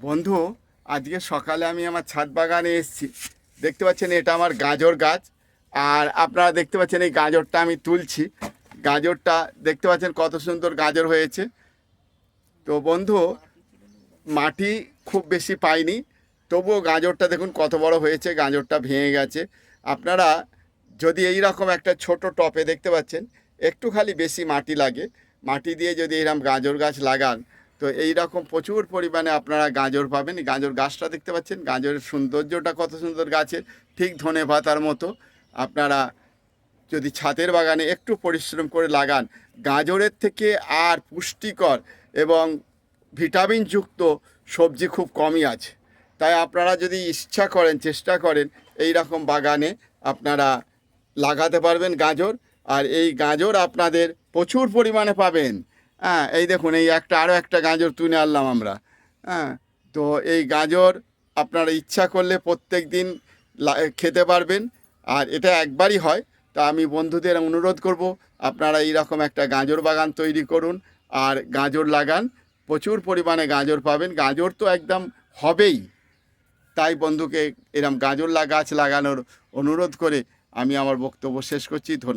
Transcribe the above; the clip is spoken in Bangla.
বন্ধু, আজকে সকালে আমি আমার ছাদ বাগানে এসেছি। দেখতে পাচ্ছেন এটা আমার গাজর গাছ। আর আপনারা দেখতে পাচ্ছেন এই গাজরটা আমি তুলছি। গাজরটা দেখতে পাচ্ছেন কত সুন্দর গাজর হয়েছে। তো বন্ধু, মাটি খুব বেশি পাইনি, তবুও গাজরটা দেখুন কত বড় হয়েছে, গাজরটা ভেঙে গেছে। আপনারা যদি এই রকম একটা ছোট টপে দেখতে পাচ্ছেন একটু খালি বেশি মাটি লাগে, মাটি দিয়ে যদি এরকম গাজর গাছ লাগান তো এই রকম প্রচুর পরিমাণে আপনারা গাজর পাবেন। গাজর গাছটা দেখতে পাচ্ছেন, গাজরের সৌন্দর্যটা কত সুন্দর গাছের, ঠিক ধনেপাতার মতো। আপনারা যদি ছাদের বাগানে একটু পরিশ্রম করে লাগান, গাজরের থেকে আর পুষ্টিকর এবং ভিটামিনযুক্ত সবজি খুব কমই আছে। তাই আপনারা যদি ইচ্ছা করেন, চেষ্টা করেন, এই রকম বাগানে আপনারা লাগাতে পারবেন গাজর। আর এই গাজর আপনাদের প্রচুর পরিমাণে পাবেন। হ্যাঁ, এই দেখুন, এই একটা আরও একটা গাজর তুলে আনলাম আমরা। হ্যাঁ, তো এই গাজর আপনারা ইচ্ছা করলে প্রত্যেক দিন খেতে পারবেন। আর এটা একবারই হয়। তা আমি বন্ধুদের অনুরোধ করব, আপনারা এইরকম একটা গাজর বাগান তৈরি করুন আর গাজর লাগান। প্রচুর পরিমাণে গাজর পাবেন, গাজর তো একদম হবেই। তাই বন্ধুকে এরম গাজর গাছ লাগানোর অনুরোধ করে আমি আমার বক্তব্য শেষ করছি। ধন্যবাদ।